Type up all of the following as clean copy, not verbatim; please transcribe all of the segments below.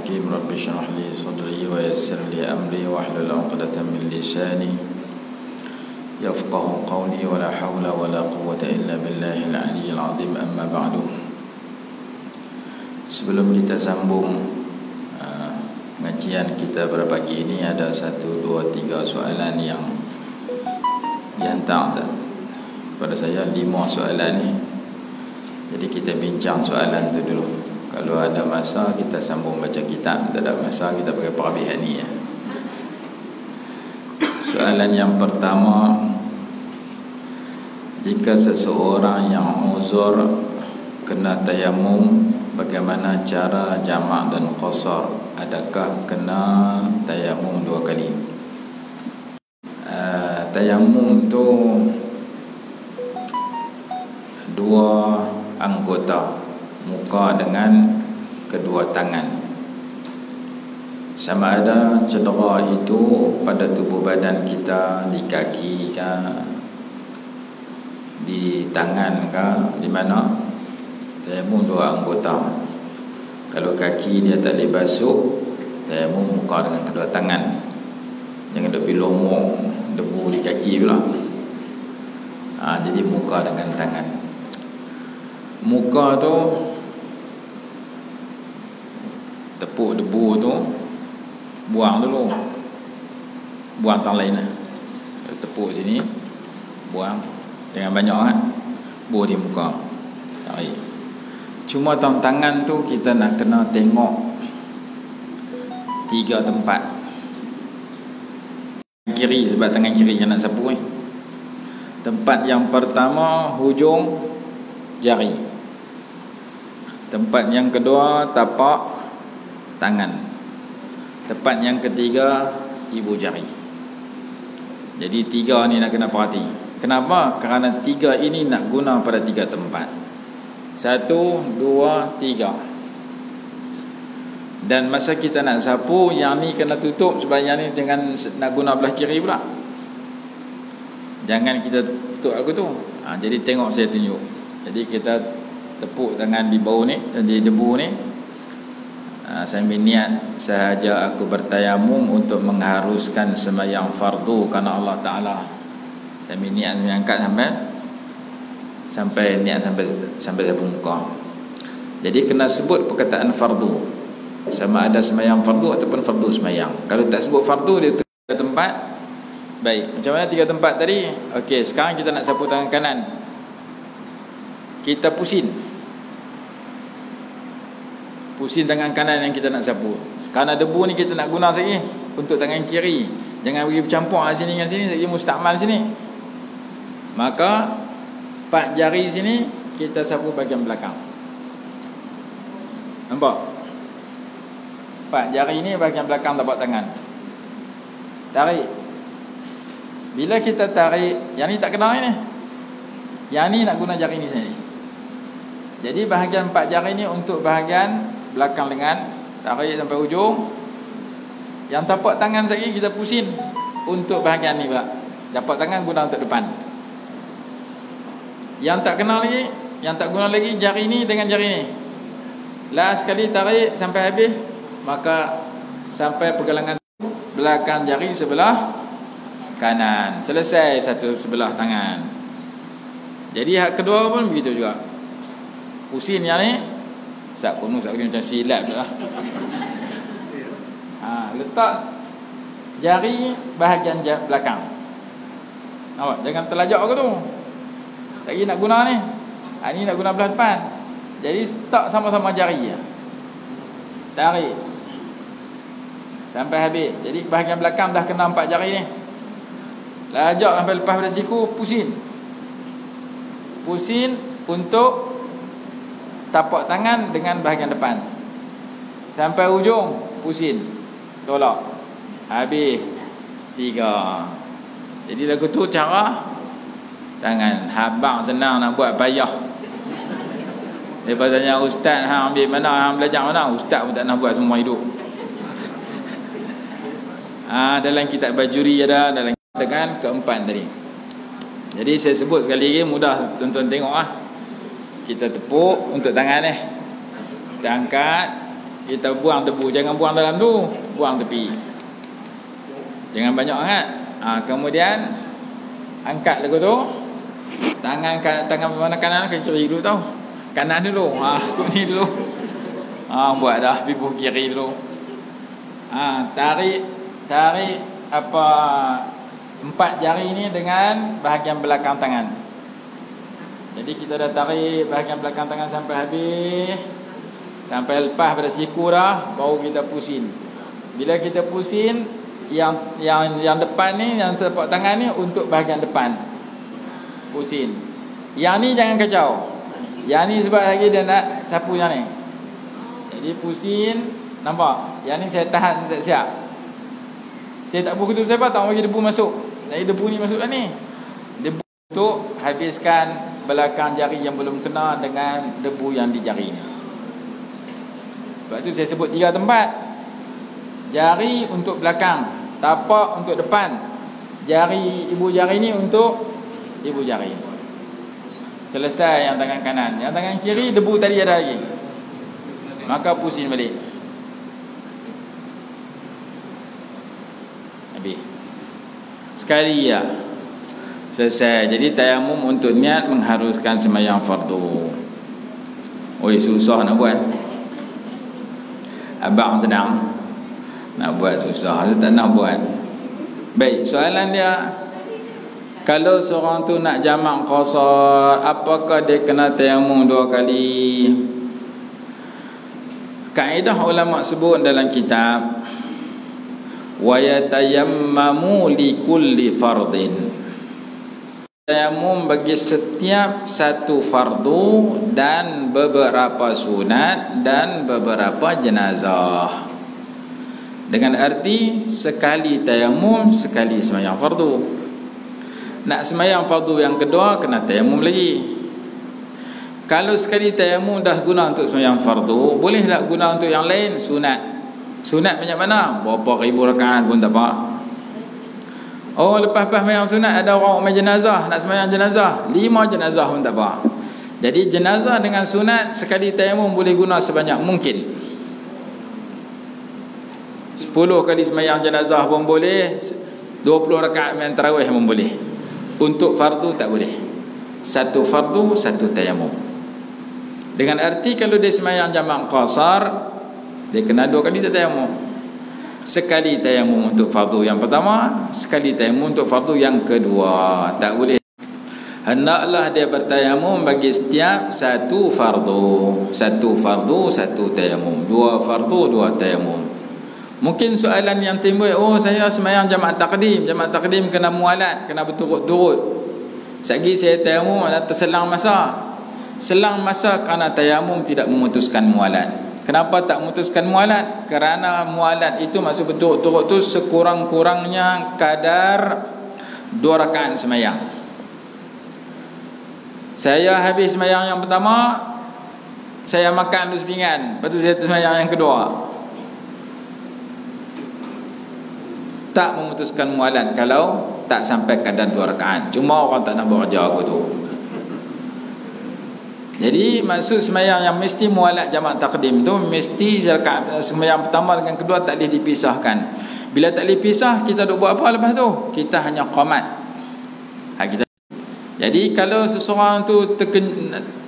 الرحيم رب اشرح لي صدري ويسر لي أمري واحلل عقدة من لساني يفقه قولي ولا حول ولا قوة إلا بالله العلي العظيم. أما بعد, sebelum kita sambung pengajian kita pada pagi ini, ada 1, 2, 3 soalan yang dihantar kepada saya, 5 soalan ni. Jadi kita bincang soalan tu dulu. Kalau ada masa kita sambung baca kitab, tak ada masa kita pakai perabihan ni ya. Soalan yang pertama, jika seseorang yang uzur kena tayamum, bagaimana cara jamak dan qasar? Adakah kena tayamum 2 kali? Tayamum tu 2 anggota, muka dengan kedua tangan. Sama ada cedera itu pada tubuh badan kita, di kaki ke, di tangan ke, di mana, tayamum 2 anggota. Kalau kaki dia tak boleh basuh, tayamum muka dengan kedua tangan. Jangan duk pergi lomong debu di kaki pula. Jadi muka dengan tangan. Muka tu tepuk debu tu, buang dulu, buang tang lain lah. Tepuk sini, buang, jangan banyak kan, buang di muka. Baik. Cuma tangan tu kita nak kena tengok 3 tempat. Kiri, sebab tangan kiri yang nak sapu ni. Tempat yang pertama, hujung jari. Tempat yang kedua, tapak tangan. Tempat yang ketiga, ibu jari. Jadi 3 ni nak kena perhati. Kenapa? Kerana 3 ini nak guna pada 3 tempat. 1, 2, 3. Dan masa kita nak sapu, yang ni kena tutup, sebab yang ni dengan nak guna belah kiri pula. Jangan kita tutup aku tu. Jadi tengok, saya tunjuk. Jadi kita tepuk tangan di bawah ni, di debu ni. Sambil niat, sahaja aku bertayamum untuk mengharuskan sembahyang fardu kerana Allah Ta'ala. Sambil niat, angkat sampai niat sampai muka. Jadi kena sebut perkataan fardu, sama ada sembahyang fardu ataupun fardu sembahyang. Kalau tak sebut fardu, dia 3 tempat. Baik, macam mana 3 tempat tadi? Okey, sekarang kita nak sapu tangan kanan. Kita pusing tangan kanan yang kita nak sapu. Kerana debu ni kita nak guna lagi untuk tangan kiri. Jangan pergi bercampur sini dengan sini, lagi mustakmal sini. Maka 4 jari sini kita sapu bahagian belakang. Nampak? 4 jari ni bahagian belakang tapak tangan. Tarik. Bila kita tarik, yang ni tak kena ni. Yang ni nak guna jari ni sendiri. Jadi bahagian 4 jari ni untuk bahagian belakang lengan, tarik sampai ujung. Yang tapak tangan sekali kita pusing untuk bahagian ni pula. Tapak tangan guna untuk depan. Yang tak kenal lagi, yang tak guna lagi, jari ni dengan jari ni. Last sekali tarik sampai habis, maka sampai pergelangan belakang jari sebelah kanan. Selesai satu sebelah tangan. Jadi hak kedua pun begitu juga. Pusing yang ni, sak kuno macam silap je lah. Letak jari bahagian belakang. Nampak? Jangan terlajak ke tu. Lagi nak guna ni. Ni nak guna belah depan. Jadi tak sama-sama jari ya. Tarik sampai habis. Jadi bahagian belakang dah kena 4 jari ni. Lajak sampai lepas pada siku, pusing untuk tapak tangan dengan bahagian depan. Sampai ujung, pusing, tolak. Habis 3. Jadi lagu tu cara tangan. Habang senang nak buat, payah. Lepas tanya ustaz, hang ambil mana, hang belajar mana? Ustaz pun tak nak buat semua hidup. Dalam kitab Bajuri ada, dalam dengan keempat tadi. Jadi saya sebut sekali lagi, mudah tuan-tuan tengok. Kita tepuk untuk tangan ni. Kita angkat kita buang debu, jangan buang dalam tu, buang tepi. Jangan banyak sangat. Kemudian angkat lagu tu. Tangan mana kanan ke kiri dulu tau. Kanan dulu. Ikut ni dulu. Buat dah pipuh kiri dulu. Tarik apa 4 jari ni dengan bahagian belakang tangan. Jadi kita dah tarik bahagian belakang tangan sampai habis. Sampai lepas pada siku dah, baru kita pusing. Bila kita pusing, yang depan ni, yang telapak tangan ni untuk bahagian depan. Pusing. Yang ni jangan kacau. Yang ni sebab lagi dia nak sapu yang ni. Jadi pusing, nampak? Yang ni saya tahan tak siap. Saya tak buka tutup siapa, tak bagi debu masuk. Jadi debu ni masuk dah ni. Debu untuk habiskan belakang jari yang belum kena dengan debu yang di jari ni. Sebab tu saya sebut 3 tempat. Jari untuk belakang, tapak untuk depan, jari ibu jari ni untuk ibu jari. Selesai yang tangan kanan. Yang tangan kiri debu tadi ada lagi, maka pusing balik. Habis. Sekali ya. Selesai. Jadi tayamum untuk niat mengharuskan sembahyang fardu. Oi, susah nak buat. Abang senang, nak buat susah, dia tak nak buat. Baik, soalan dia, kalau seorang tu nak jamak qasar, apakah dia kena tayamum 2 kali? Kaedah ulama sebut dalam kitab, wa yatayammamu li kulli fardin. Tayamum bagi setiap satu fardu dan beberapa sunat dan beberapa jenazah. Dengan arti sekali tayamum, sekali sembahyang fardu. Nak sembahyang fardu yang kedua kena tayamum lagi. Kalau sekali tayamum dah guna untuk sembahyang fardu, boleh tak guna untuk yang lain sunat? Sunat banyak mana? Berapa ribu rakaat pun tak apa. Lepas sembahyang sunat ada orang umai jenazah, nak sembahyang jenazah 5 jenazah pun tak apa. Jadi jenazah dengan sunat sekali tayamum boleh guna sebanyak mungkin. 10 kali sembahyang jenazah pun boleh, 20 rakaat main tarawih pun boleh. Untuk fardu tak boleh. Satu fardu, satu tayamum. Dengan arti kalau dia sembahyang jamak qasar, dia kena 2 kali tayamum. Sekali tayamum untuk fardu yang pertama, sekali tayamum untuk fardu yang kedua. Tak boleh. Hendaklah dia bertayamum bagi setiap satu fardu. Satu fardu, satu tayamum. 2 fardu, 2 tayamum. Mungkin soalan yang timbul, saya sembahyang jamaah takdim. Jamaah takdim kena mualat, kena berturut-turut. Sekali saya tayamum ada terselang masa. Selang masa kerana tayamum tidak memutuskan mualat. Kenapa tak memutuskan mualat? Kerana mualat itu maksud berturut-turut tu sekurang-kurangnya kadar 2 rakaat sembahyang. Saya habis sembahyang yang pertama, saya makan dulu sepinggan, lepas tu saya sembahyang yang kedua. Tak memutuskan mualat kalau tak sampai kadar 2 rakaat. Cuma orang tak nak bekerja aku tu. Jadi maksud sembahyang yang mesti mualat jamak takdim tu mesti sembahyang pertama dengan kedua tak boleh dipisahkan. Bila tak boleh pisah, kita duk buat apa lepas tu? Kita hanya qamat. Jadi kalau seseorang tu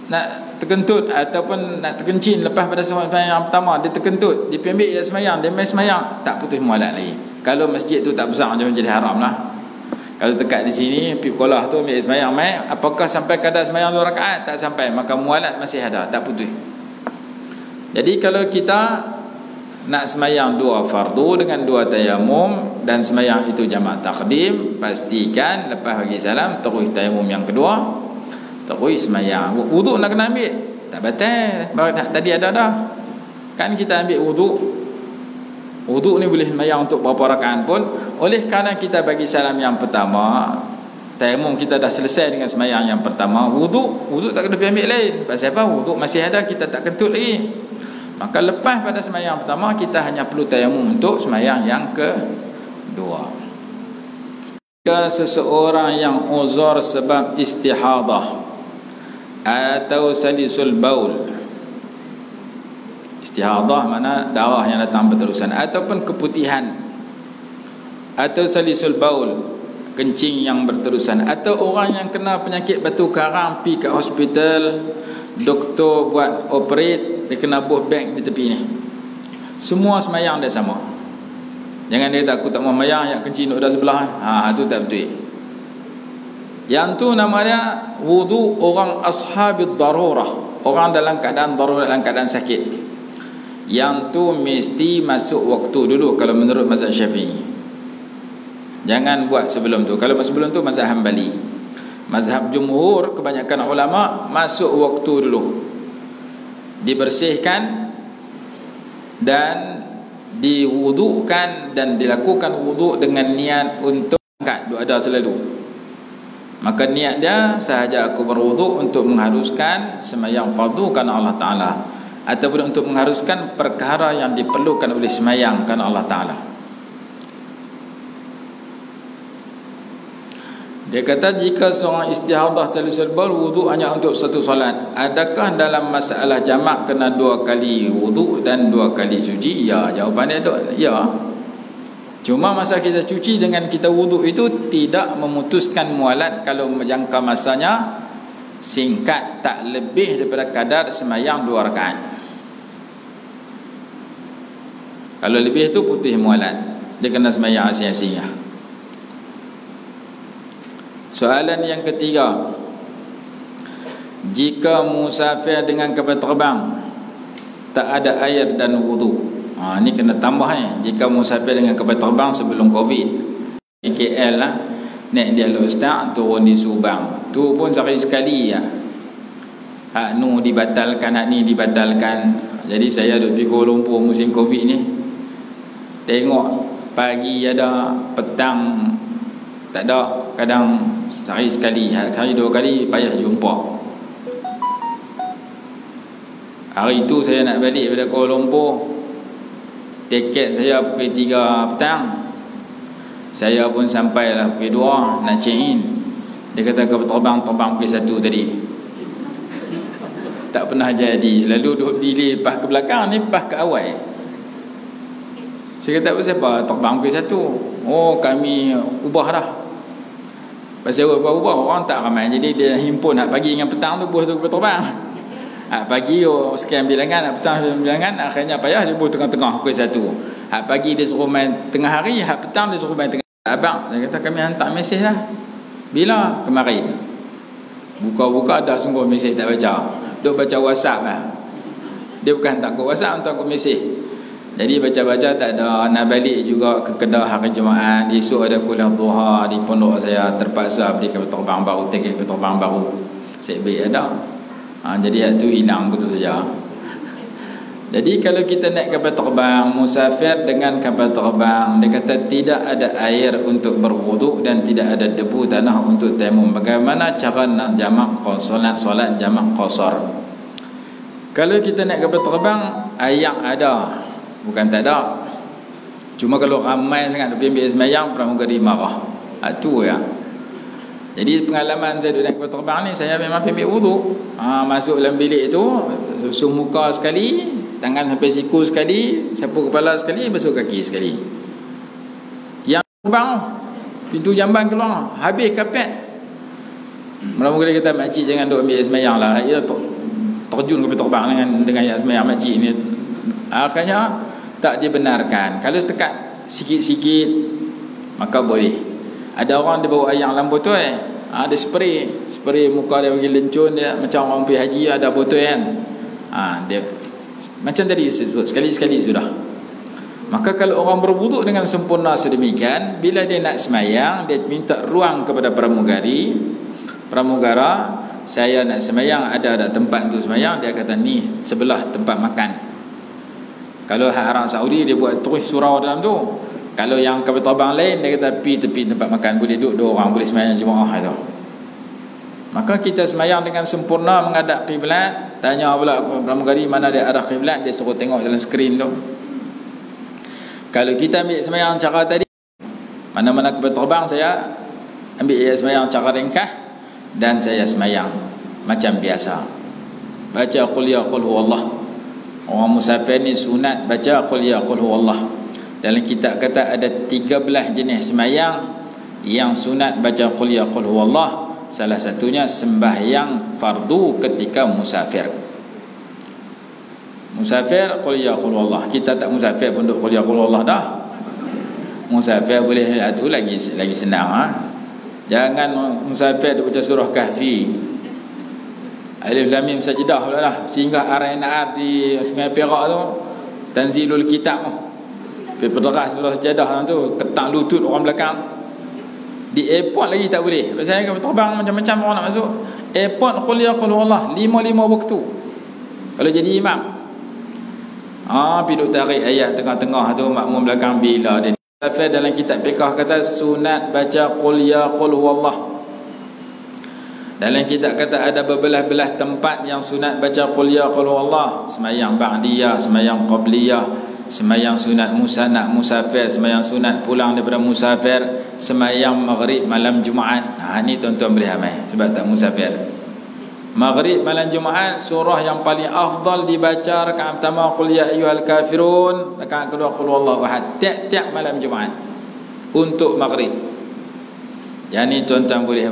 nak terkentut ataupun nak terkencing lepas pada sembahyang yang pertama, dia terkentut, dia ambil je sembahyang, dia main sembahyang, tak putus mualat lagi. Kalau masjid tu tak besar macam jadi haram lah. Kalau dekat di sini pergi sekolah tu ambil sembahyang mai, apakah sampai kadar sembahyang 2 rakaat? Tak sampai, maka mualat masih ada, tak putus. Jadi kalau kita nak sembahyang 2 fardu dengan 2 tayamum dan sembahyang itu jamak takdim, pastikan lepas bagi salam terus tayamum yang kedua, terus sembahyang. Wuduk nak kena ambil, tak batal. Tadi ada dah. Kan kita ambil wuduk. Wuduk ni boleh sembahyang untuk berapa rakaat pun. Oleh kerana kita bagi salam yang pertama, tayamum kita dah selesai dengan sembahyang yang pertama, wuduk tak kena pergi ambil lain. Pasal apa? Wuduk masih ada, kita tak kentut lagi. Maka lepas pada sembahyang pertama, kita hanya perlu tayamum untuk sembahyang yang kedua. Jika seseorang yang uzur sebab istihadah atau salisul baul. Istihadah mana darah yang datang berterusan, ataupun keputihan, atau salisul baul, kencing yang berterusan, atau orang yang kena penyakit batu karang pergi ke hospital, doktor buat operate, dia kena buh beg di tepi ni. Semua semayang dia sama. Jangan dia tak, aku tak mau semayang, yang kencing duduk dah sebelah. Tu tak betul. Yang tu nama dia wudu orang ashabid darurah, orang dalam keadaan darurat, dalam keadaan sakit. Yang tu mesti masuk waktu dulu kalau menurut mazhab Syafi'i. Jangan buat sebelum tu. Kalau sebelum tu mazhab Hanbali. Mazhab jumhur kebanyakan ulama masuk waktu dulu, dibersihkan dan diwudukan, dan dilakukan wuduk dengan niat untuk angkat. Dua ada selalu. Maka niat dia sahaja aku berwuduk untuk mengharuskan sembahyang fardu kerana Allah Ta'ala, ataupun untuk mengharuskan perkara yang diperlukan oleh sembahyang kerana Allah Ta'ala. Dia kata jika seorang istihadah salisul baul wuduk hanya untuk satu solat, adakah dalam masalah jamak kena 2 kali wuduk dan 2 kali cuci? Ya, jawapan dia ya. Cuma masa kita cuci dengan kita wuduk itu tidak memutuskan mualat kalau menjangka masanya singkat, tak lebih daripada kadar sembahyang 2 rakaat. Kalau lebih itu putih mualat, dia kena sembahyang asing-asing. Soalan yang ketiga, jika musafir dengan kapal terbang tak ada air dan wudu, ni kena tambah jika musafir dengan kapal terbang sebelum Covid, KL lah, naik dia Ustaz, turun di Subang, tu pun sekali ya. Hak nu dibatalkan, hak ni dibatalkan. Jadi saya duduk di Kuala Lumpur musim Covid ni, tengok pagi ada, petang tak ada, kadang sehari sekali, hari 2 kali payah jumpa. Hari tu saya nak balik daripada Kuala Lumpur, tiket saya pukul 3 petang, saya pun sampailah pukul 2 nak check in. Dia kata kapal terbang pukul 1 tadi. Tak pernah jadi, lalu duduk delay pas ke belakang, ni pas ke awal. Saya kata siapa terbang pukul 1? Oh, kami ubah dah. Pasal ubah-ubah orang tak ramai, jadi dia himpun hak pagi dengan petang tu buah tu terbang. Hak pagi sekian bilangan, hak petang sekian bilangan, akhirnya payah dia buah tengah-tengah pukul 1. Hak pagi dia suruh main tengah hari, hak petang dia suruh main tengah. Abang dia kata kami hantar mesej dah. Bila? Kemarin. Buka-buka dah sungguh mesej tak baca. Duk baca WhatsApp lah. Dia bukan hantar ke WhatsApp, hantar ke mesej. Jadi baca-baca tak ada. Nak balik juga ke Kedah hari Jumaat, esok ada kuliah duha di pondok saya, terpaksa beli kapal terbang baru, tiket kapal terbang baru. Saya beli ada. Jadi itu hilang betul saja. Jadi kalau kita naik kapal terbang, musafir dengan kapal terbang, dia kata tidak ada air untuk berwuduk dan tidak ada debu tanah untuk tayammum. Bagaimana cara nak jamak solat jamak qasar? Kalau kita naik kapal terbang, air ada, bukan tak ada. Cuma kalau ramai sangat pergi ambil sembahyang, pramugari marah. Itu ya. Jadi pengalaman saya duduk naik kapal terbang ni, saya memang pergi ambil wuduk. Masuk dalam bilik itu, susu muka sekali, tangan sampai siku sekali, sapu kepala sekali, basuh kaki sekali. Yang terbang, pintu jamban keluar, habis kapet. Mula-mula kata makcik jangan duk ambil sembahyang lah. Ia terjun kapal terbang dengan yang sembahyang makcik ni. Akhirnya tak dibenarkan. Kalau setekat sikit-sikit maka boleh. Ada orang dia bawa air dalam botol, dia spray muka dia bagi lencun, dia macam orang pergi haji ada botol kan. Dia macam tadi disebut, sekali-sekali sudah. Maka kalau orang berwuduk dengan sempurna sedemikian, bila dia nak semayang, dia minta ruang kepada pramugara, saya nak semayang, ada tempat untuk semayang. Dia kata ni sebelah tempat makan. Kalau orang Saudi dia buat terus surau dalam tu. Kalau yang kapal terbang lain, dia kata tepi tempat makan, boleh duduk 2 orang, boleh semayang jemaah itu. Maka kita semayang dengan sempurna menghadap kiblat. Tanya pula pramugari mana dia arah kiblat, dia suruh tengok dalam skrin tu. Kalau kita ambil semayang cara tadi, mana-mana kapal terbang, saya ambil semayang cara ringkas dan saya semayang macam biasa. Baca qul ya qul huwallah. Orang musafir ni sunat baca qul ya qul huwallah. Dalam kitab kata ada 13 jenis sembahyang yang sunat baca qul ya qul huwallah. Salah satunya sembahyang fardu ketika musafir. Musafir qul ya qul huwallah. Kita tak musafir pun duk qul ya qul huwallah dah. Musafir boleh tu lagi senang ha? Jangan musafir duk baca surah Kahfi, Alif Lam Mim Sajdah pula lah, sehingga RNR di Sungai Perak tu Tanzilul Kitab tu perderas surah Sajadah tu ketang lutut orang belakang. Di airport lagi tak boleh. Saya kan terbang macam-macam orang nak masuk airport qul ya qul huwallah 5 waktu kalau jadi imam. Pergi duk tarik ayat tengah-tengah tu, makmum belakang bila dia. Dalam kitab fiqh kata sunat baca qul ya qul huwallah. Dalam kitab kata ada berbelah-belah tempat yang sunat baca qul ya qul huwallah. Sembahyang ba'diyah, sembahyang qabliyah, sembahyang sunat musanat musafir, sembahyang sunat pulang daripada musafir, sembahyang maghrib malam Jumaat. Ni tuan-tuan boleh amal sebab tak musafir. Maghrib malam Jumaat, surah yang paling afdal dibaca rakaat pertama qul ya ayyuhal kafirun, rakaat kedua qul huwallahu ahad, tiap-tiap malam Jumaat untuk maghrib. Yang ni tuan-tuan boleh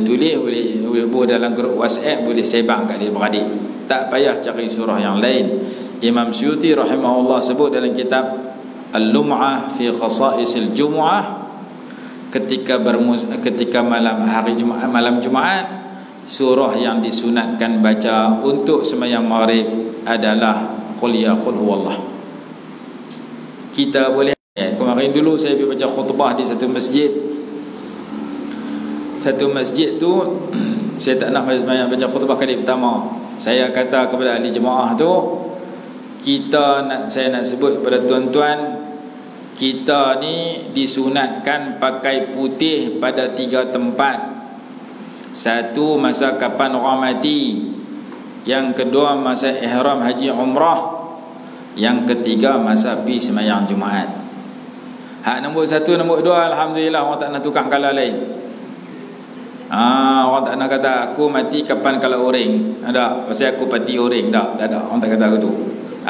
tulis, boleh buat dalam grup WhatsApp, boleh sebang kat dia beradik. Tak payah cari surah yang lain. Imam Suyuti rahimahullah sebut dalam kitab Al-Lum'ah fi Khasa'isil Jumu'ah, ketika malam hari Jumaat, malam Jumaat, surah yang disunatkan baca untuk sembahyang maghrib adalah qul ya qul huwallah. Kita boleh, kemarin dulu saya pergi baca khutbah di satu masjid tu saya tak nak baca khutbah kali pertama. Saya kata kepada ahli jemaah tu, saya nak sebut kepada tuan-tuan, kita ni disunatkan pakai putih pada 3 tempat. Satu, masa kapan orang mati. Yang kedua, masa ihram haji umrah. Yang ketiga, masa pergi sembahyang Jumaat. Hak nombor 1, nombor 2, alhamdulillah orang tak nak tukang kala lain. Orang tak nak kata aku mati kapan kala orang. Ada, pasal aku pati orang dah. Tak ada, orang tak kata aku tu.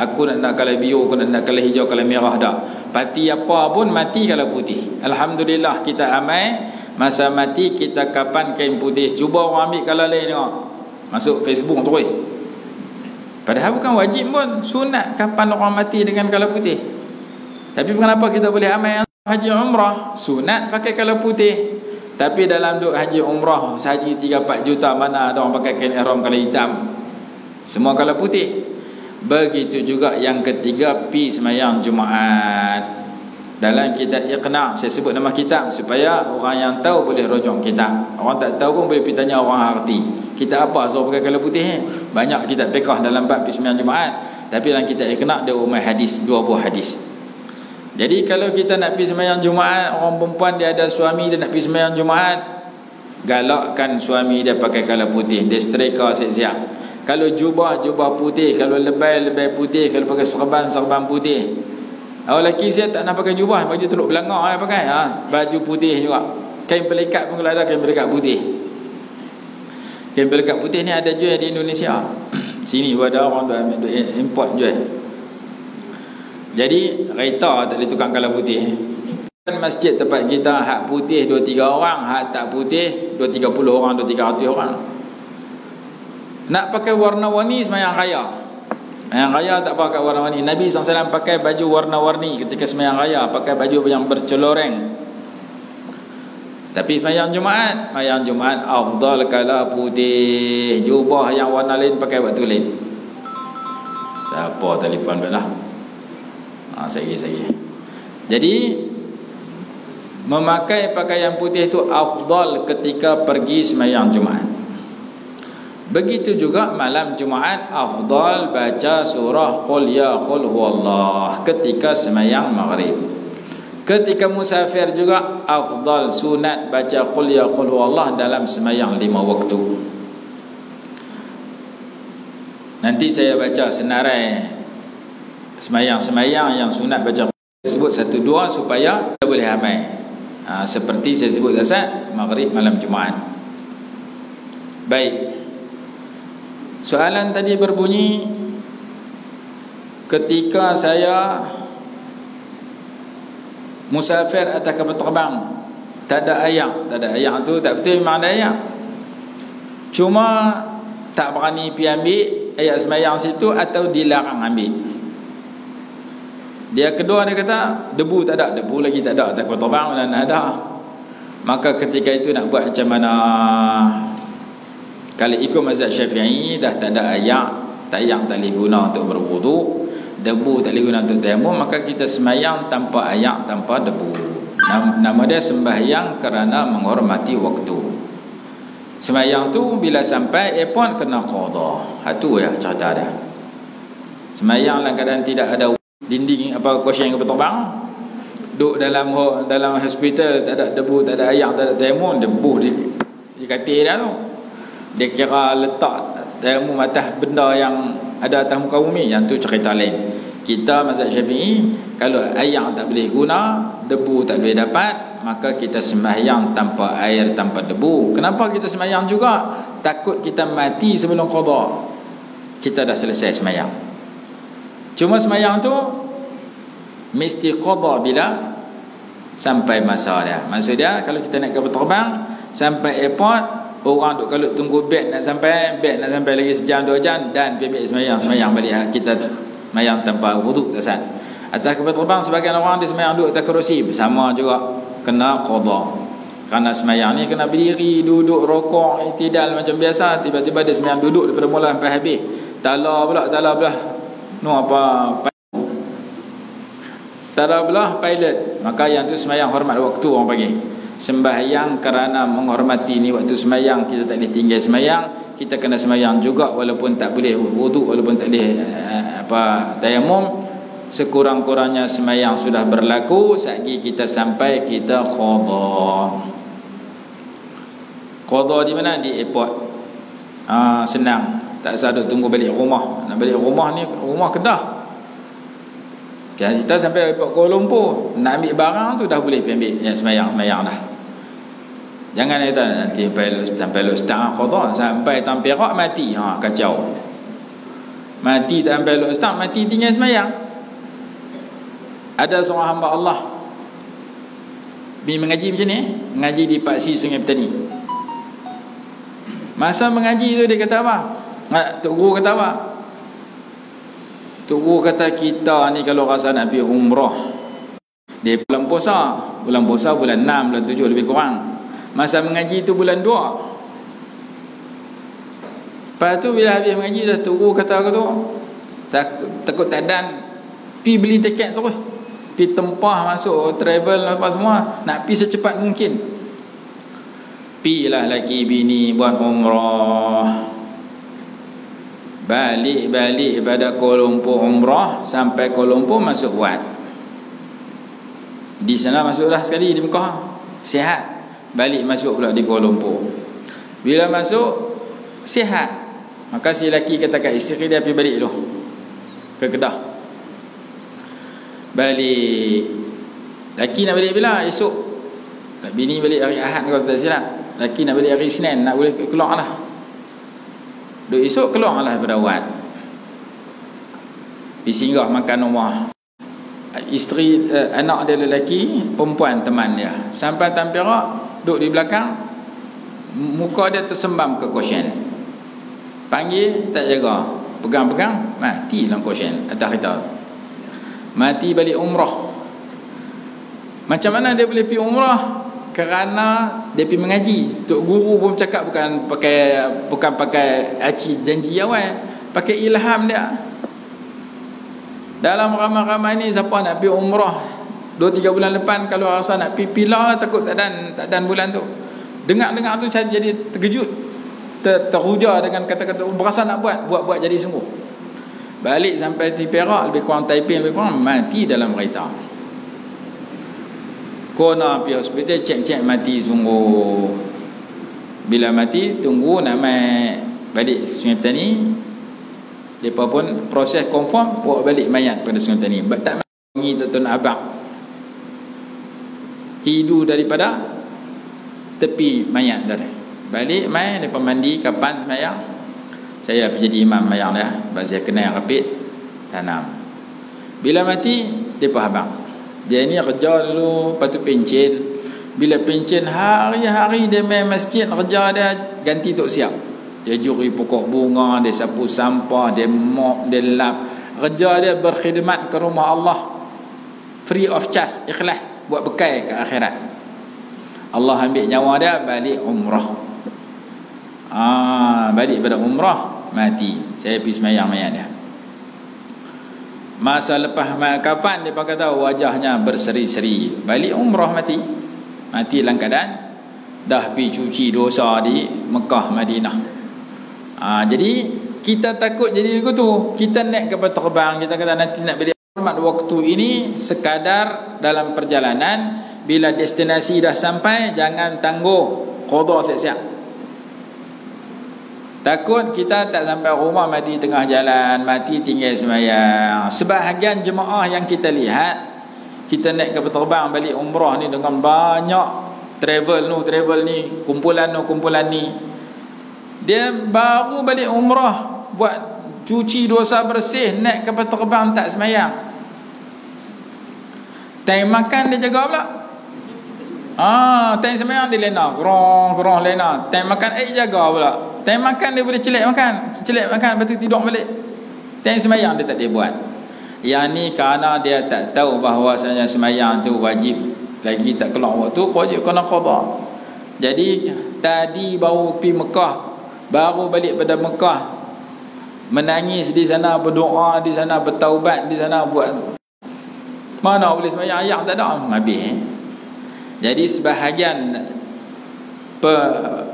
Aku nak kala biru, aku nak kala hijau, kala merah dah. Pati apa pun mati kala putih. Alhamdulillah kita amal. Masa mati kita kapan kain putih. Cuba orang ambil kala lain tengok. Masuk Facebook tu. Padahal bukan wajib pun, sunat kapan orang mati dengan kala putih. Tapi kenapa kita boleh amal haji umrah sunat pakai kala putih? Tapi dalam duk haji umrah sahaji 3-4 juta, mana ada orang pakai kain ihram kala hitam? Semua kala putih. Begitu juga yang ketiga, pi sembahyang Jumaat. Dalam kitab Iqna', saya sebut nama kitab supaya orang yang tahu boleh rujuk kitab. Orang tak tahu pun boleh pergi tanya orang arti. Kitab apa suruh pakai kala putih? Banyak kitab fiqh dalam bab pi sembahyang Jumaat. Tapi dalam kitab Iqna' dia umai hadis, 2 buah hadis. Jadi kalau kita nak pergi sembahyang Jumaat, orang perempuan dia ada suami, dia nak pergi sembahyang Jumaat, galakkan suami dia pakai kala putih, dia setrika siap-siap. Kalau jubah putih, kalau lebay putih, kalau pakai serban putih. Orang lelaki saya tak nak pakai jubah, baju teluk belanga pakai, baju putih juga. Kain pelikat pun kalau ada kain pelikat putih. Kain pelikat putih ni ada jual di Indonesia. Sini ada orang import jual. Jadi kereta tak ada tukang kala putih. Masjid tempat kita hak putih 2-3 orang, hak tak putih 2-30 orang, 2-300 orang. Nak pakai warna-warni sembahyang raya. Sembahyang raya tak pakai warna-warni. Nabi SAW pakai baju warna-warni ketika sembahyang raya, pakai baju yang berceloreng. Tapi sembahyang Jumaat afdal kala putih. Jubah yang warna lain pakai waktu lain. Siapa telefon belah? Saya. Jadi memakai pakaian putih itu afdal ketika pergi sembahyang Jumaat. Begitu juga malam Jumaat afdal baca surah qul ya qul huwallah ketika sembahyang maghrib. Ketika musafir juga afdal sunat baca qul ya qul huwallah dalam sembahyang 5 waktu. Nanti saya baca senarai sembahyang yang sunat baca sebut 1-2 supaya kita boleh amal. Seperti saya sebut dasar maghrib malam Jumaat. Baik. Soalan tadi berbunyi, ketika saya musafir atas kapal terbang, tak ada ayak tu tak betul memang ada ayak, cuma tak berani pergi ambil ayat semayang situ atau dilarang ambil. Dia kedua, dia kata debu tak ada, debu lagi tak ada, tak terbang dan ada. Maka ketika itu nak buat macam mana? Kalau ikut mazhab Syafi'i dah tak ada ayak, tayang tak boleh guna untuk berwuduk, debu tak boleh guna untuk tayamum, maka kita semayang tanpa ayak, tanpa debu. Nama dia sembahyang kerana menghormati waktu. Semayang tu bila sampai airport kena qada. Itu ya cerita dia. Semayang dalam keadaan tidak ada dinding apa cushion kapal terbang, duduk dalam hospital, tak ada debu, tak ada ayak, tak ada tayamum, debu di katil dia tu. Dia kira letak tayamum atas benda yang ada atas muka bumi, yang tu cerita lain. Kita mazhab Syafi'i, kalau ayak tak boleh guna, debu tak boleh dapat, maka kita sembahyang tanpa air, tanpa debu. Kenapa kita sembahyang juga? Takut kita mati sebelum qada. Kita dah selesai sembahyang. Cuma sembahyang tu mesti qada bila sampai masa dia. Maksud dia, kalau kita naik kapal terbang sampai airport, orang duk kalau tunggu beg nak sampai lagi sejam 2 jam, dan pergi sembahyang balik, kita sembahyang tanpa wuduk tak sah. Atas kapal terbang sebagian orang dia sembahyang duduk atas kerusi, bersama juga kena qada. Kerana sembahyang ni kena berdiri, duduk, rokok, i'tidal macam biasa. Tiba-tiba dia sembahyang duduk daripada mula sampai habis. Tala belah tala belah pilot. Maka yang tu sembahyang hormat waktu orang panggil. Sembahyang kerana menghormati ni waktu sembahyang, kita tak boleh tinggal sembahyang, kita kena sembahyang juga walaupun tak boleh wuduk, walaupun tak boleh tayamum. Sekurang-kurangnya sembahyang sudah berlaku, selagi kita sampai kita qada di mana? Di airport. Senang, tak usah duk tunggu balik rumah. Nak balik rumah ni rumah Kedah. Kita sampai airport Kuala Lumpur, nak ambil barang tu dah boleh pergi ambil yang sembahyang dah. Jangan kata nanti sampai lu start qada, sampai tam Perak mati, kacau. Mati tak sampai lu start, mati tinggal sembahyang. Ada seorang hamba Allah mengaji macam ni, mengaji di Paksi Sungai Petani. Masa mengaji tu dia kata apa? Tok Guru kata apa? Tok Guru kata, kita ni kalau rasa nak pergi umrah, dia bulan puasa bulan 6, bulan 7 lebih kurang. Masa mengaji tu bulan 2. Lepas tu bila habis mengaji dah, Tok Guru kata aku tu takut tak dan, pi beli tiket terus, pi tempah masuk travel apa semua, nak pi secepat mungkin. Pi lah laki bini buat umrah, balik pada Kuala Lumpur umrah, sampai Kuala Lumpur masuk Wat. Di sana masuk dah sekali di Mekah, sihat. Balik masuk pula di Kuala Lumpur. Bila masuk sihat, maka si lelaki kata kat isteri dia, pergi balik dulu ke Kedah. Balik. Lelaki nak balik bila? Esok. Bini balik hari Ahad kalau tak silap. Lelaki nak balik hari Isnin, nak boleh keluar lah. Duk esok keluar lah daripada Wat, pergi singgah makan rumah isteri, anak dia lelaki, perempuan teman dia. Sampai Tan Perak, duduk di belakang, muka dia tersembam ke cushion. Panggil tak jaga, pegang-pegang, mati dalam cushion atas kereta. Mati balik umrah. Macam mana dia boleh pergi umrah? Kerana dia pergi mengaji. Tok Guru pun cakap bukan pakai aci janji awal, pakai ilham dia. Dalam ramai-ramai ni, siapa nak pergi umrah 2-3 bulan depan, kalau rasa nak pergi pilar lah, takut tak dan bulan tu. Dengar tu saya jadi terkejut, terhuja dengan kata-kata, berasa nak buat jadi sungguh. Balik sampai di Perak, lebih kurang Taipei, lebih kurang mati dalam kereta. Kona pergi hospital, cek mati sungguh. Bila mati, tunggu nak mai balik Sungai Petani. Mereka pun proses confirm, bawa balik mayat pada Sungai Petani. Tak mati Tuan Abang hidu daripada tepi mayat tadi. Balik mai, mereka mandi, kapan mayat. Saya pergi jadi imam mayat dia, sebab saya kenal rapid tanam. Bila mati depa habang. Dia ni kerja dulu patut pencen. Bila pencen hari-hari dia main masjid, kerja dia ganti tok siap. Dia juri pokok bunga, dia sapu sampah, dia mop, dia lap. Kerja dia berkhidmat ke rumah Allah free of charge, ikhlas, buat bekal ke akhirat. Allah ambil nyawa dia, balik umrah. Balik pada umrah, mati. Saya pergi semayang mayat dia. Masa lepas kafan, dia kata wajahnya berseri-seri. Balik umrah, mati. Mati dalam keadaan dah pergi cuci dosa di Mekah, Madinah. Jadi kita takut jadi begitu tu. Kita naik kapal terbang, kita kata nanti nak beli hormat waktu ini sekadar dalam perjalanan. Bila destinasi dah sampai, jangan tangguh qada siap-siap. Takut kita tak sampai rumah, mati tengah jalan, mati tinggal semayang. Sebahagian jemaah yang kita lihat, kita naik kapal terbang balik umrah ni dengan banyak travel ni, kumpulan ni. Dia baru balik umrah, buat cuci dosa bersih, naik kapal terbang tak semayang. Time makan dia jaga pula. Time semayang dia lena, kerong lena. Time makan jaga pula. Time makan dia boleh celek makan, lepas tu tidur balik. Time semayang dia tak dia buat. Yang ni kerana dia tak tahu bahawasanya semayang tu wajib, lagi tak keluar waktu, wajib kena qada. Jadi tadi baru pergi Mekah, baru balik pada Mekah, menangis di sana, berdoa di sana, bertaubat di sana, buat mana boleh semayang, ayam tak ada, habis. Jadi sebahagian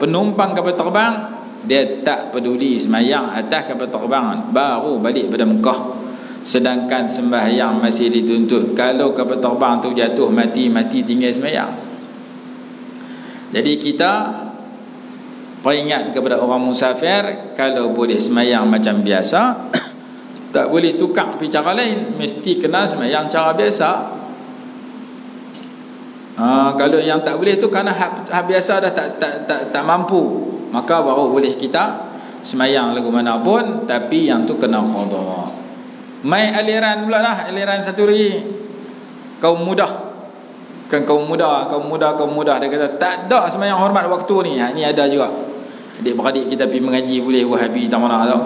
penumpang kapal terbang, dia tak peduli semayang atas kapal terbang, baru balik pada Mekah. Sedangkan sembahyang masih dituntut. Kalau kapal terbang tu jatuh, mati tinggal sembahyang. Jadi kita peringat kepada orang musafir, kalau boleh sembahyang macam biasa, tak boleh tukar pergi cara lain, mesti kena sembahyang cara biasa. Kalau yang tak boleh tu kerana hak biasa dah tak mampu, maka baru boleh kita sembahyang lagu mana pun, tapi yang tu kena qada. Mai aliran pula lah, aliran satu lagi, kaum muda. Kan kaum muda dia kata tak ada sembahyang hormat waktu ni. Ni ada juga. Adik-beradik kita pergi mengaji boleh Wahabi tak mana tau.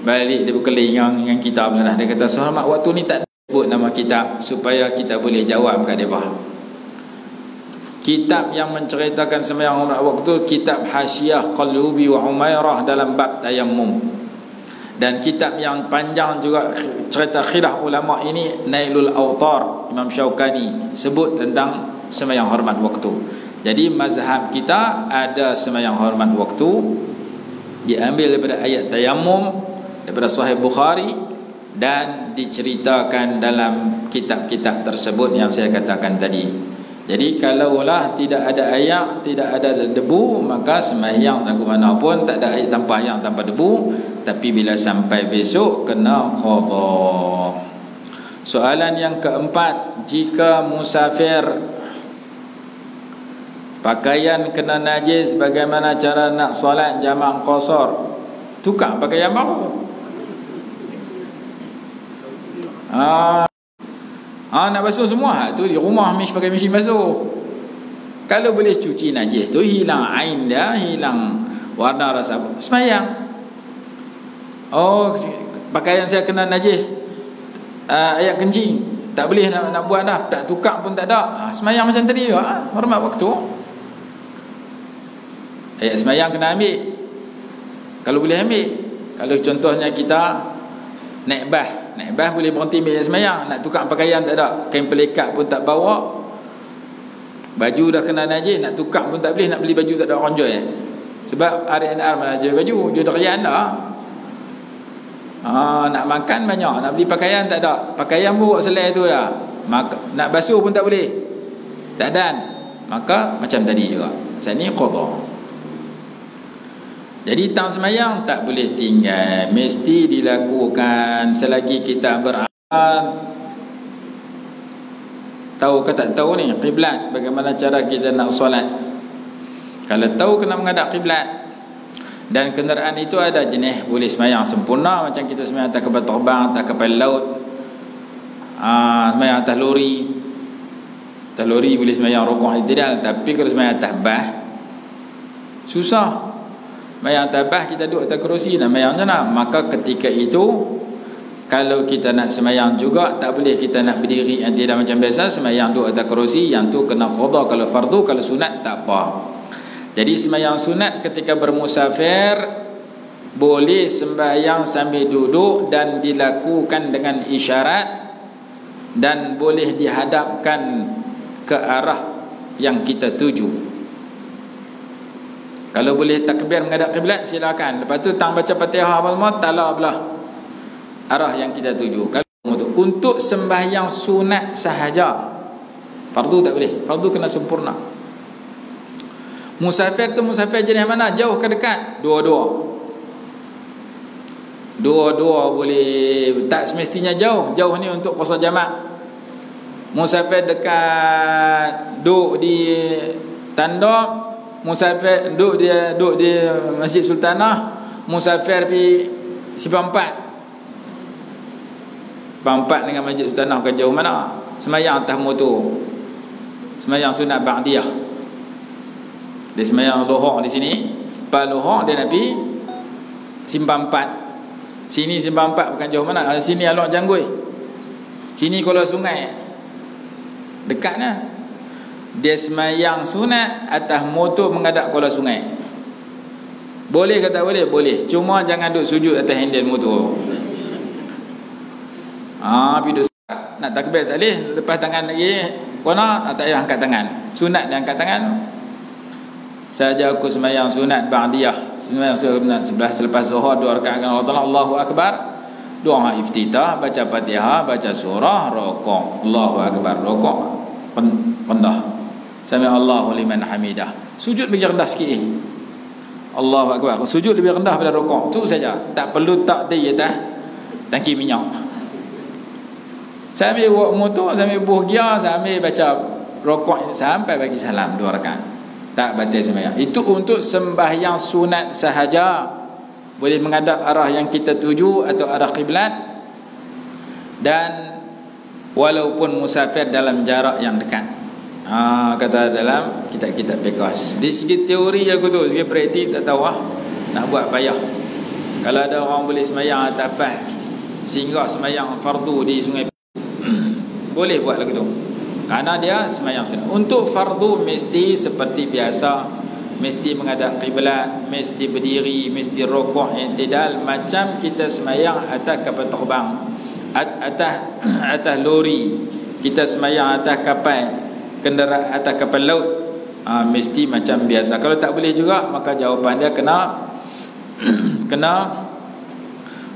Balik dia berkeling dengan kita pula. Dia kata hormat waktu ni tak sebut nama kitab supaya kita boleh jawab kat depa. Kitab yang menceritakan sembahyang hormat waktu, kitab Hasyiah Qalubi wa Umairah dalam bab tayammum. Dan kitab yang panjang juga cerita khilaf ulama ini, Nailul Awtar, Imam Syaukani sebut tentang sembahyang hormat waktu. Jadi mazhab kita ada sembahyang hormat waktu diambil daripada ayat tayammum daripada Sahih Bukhari, dan diceritakan dalam kitab-kitab tersebut yang saya katakan tadi. Jadi kalaulah tidak ada air, tidak ada debu, maka sembahyang lagu mana pun tak ada air, tanpa air, tanpa debu. Tapi bila sampai besok kena qada. Soalan yang keempat, jika musafir pakaian kena najis, bagaimana cara nak solat jamak qasar? Tukar pakaian baru. Nak basuh semua tu di rumah, mesti pakai mesin basuh. Kalau boleh cuci najis tu, hilang ain dia, hilang warna rasa, sembahyang. Pakaian saya kena najis, ayat kencing, tak boleh nak buat dah, tak tukar pun tak ada, sembahyang macam tadi juga, hormat waktu. Ayat sembahyang kena ambil kalau boleh ambil. Kalau contohnya kita naik bas boleh berhenti ambil sembahyang, nak tukar pakaian tak ada, kain pelikat pun tak bawa, baju dah kena najis, nak tukar pun tak boleh, nak beli baju tak ada orang jual. Sebab RNR mana jual baju, dia terian dah. Nak makan banyak, nak beli pakaian tak ada, pakaian pun buat selai tu ya. Nak basuh pun tak boleh, tak dan. Maka macam tadi juga, saya ni qada. Jadi tang semayang tak boleh tinggal, mesti dilakukan selagi kita beramal. Tahu ke tak tahu ni kiblat, bagaimana cara kita nak solat? Kalau tahu kena menghadap kiblat. Dan kenderaan itu ada jenis boleh semayang sempurna, macam kita semayang atas kapal terbang, atas kapal laut. Sembahyang atas lori. Atas lori boleh sembahyang rukuk i'tidal, tapi kalau sembahyang atas bah susah. Sembahyang atas bah kita duduk atas kerusi, nak sembahyang macam mana? Maka ketika itu kalau kita nak sembahyang juga tak boleh kita nak berdiri i'tidal macam biasa, sembahyang duduk atas kerusi, yang tu kena qada kalau fardu. Kalau sunat tak apa. Jadi sembahyang sunat ketika bermusafir boleh sembahyang sambil duduk dan dilakukan dengan isyarat, dan boleh dihadapkan ke arah yang kita tuju. Kalau boleh takbir menghadap kiblat silakan. Lepas tu tang baca Fatihah apa semua, tala belah arah yang kita tuju. Kalau untuk sembahyang sunat sahaja, fardu tak boleh. Fardu kena sempurna. Musafir tu musafir jenis mana? Jauh ke dekat? Dua-dua. Dua-dua boleh. Tak semestinya jauh. Jauh ni untuk qasar jamak. Musafir dekat duduk di Tandok, musafir duduk di Masjid Sultanah, musafir pergi Simpang 4. Simpang 4 dengan Masjid Sultanah kan jauh mana? Sembahyang atas motor. Sembahyang sunat ba'diyah. Dia sembahyang lohor di sini, lepas lohor dia nak pergi Simpang 4. Sini Simpang 4 bukan jauh mana. Sini Alok Janggui, sini Kuala Sungai, dekat lah. Dia sembahyang sunat atas motor menghadap Kuala Sungai. Boleh ke tak boleh? Boleh. Cuma jangan duduk sujud atas handle motor. Pergi duduk nak takbir tak boleh. Lepas tangan lagi kona, tak payah angkat tangan. Sunat dia angkat tangan. Saja aku sembahyang sunat ba'diyah, sembahyang sunat sebelah selepas zuhur 2 rakaat dengan Allah, Allahu akbar, doa iftitah, baca Fatihah, baca surah, rukuk, Allahu akbar, rukuk rendah, sami Allahu liman hamidah, sujud lebih rendah sikit, Allahu akbar, sujud lebih rendah pada rukuk. Tu saja, tak perlu takdir atas tangki minyak. Sambil bawa motor, sambil buh gear, sambil baca rukuk sampai bagi salam 2 rakaat, tak batal sembahyang. Itu untuk sembahyang sunat sahaja. Boleh menghadap arah yang kita tuju atau arah kiblat, dan walaupun musafir dalam jarak yang dekat. Kata dalam kitab-kitab fiqh. Di segi teori aku tu, segi praktik tak tahu nak buat payah. Kalau ada orang boleh sembahyang atas pas sehingga sembahyang fardu di Sungai boleh buat lagu tu, kerana dia sembahyang sunat. Untuk fardu mesti seperti biasa, mesti menghadap kiblat, mesti berdiri, mesti rukuk i'tidal, macam kita sembahyang atas kapal terbang, atas lori, kita sembahyang atas kapal kenderaan, atas kapal laut, mesti macam biasa. Kalau tak boleh juga, maka jawapan dia kena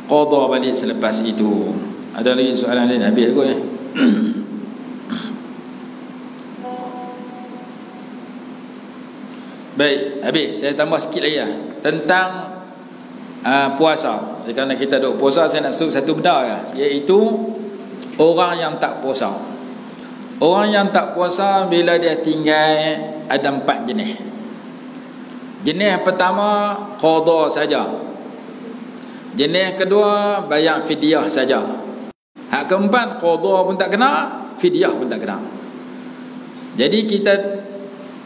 qada balik selepas itu. Ada lagi soalan lain? Habis aku ni. Baik, habis. Saya tambah sikit lagi tentang puasa. Kerana kita duk puasa, saya nak sebut satu benda iaitu orang yang tak puasa. Orang yang tak puasa bila dia tinggal ada 4 jenis. Jenis pertama qada saja. Jenis kedua bayar fidyah saja. Hak keempat qada pun tak kena, fidyah pun tak kena. Jadi kita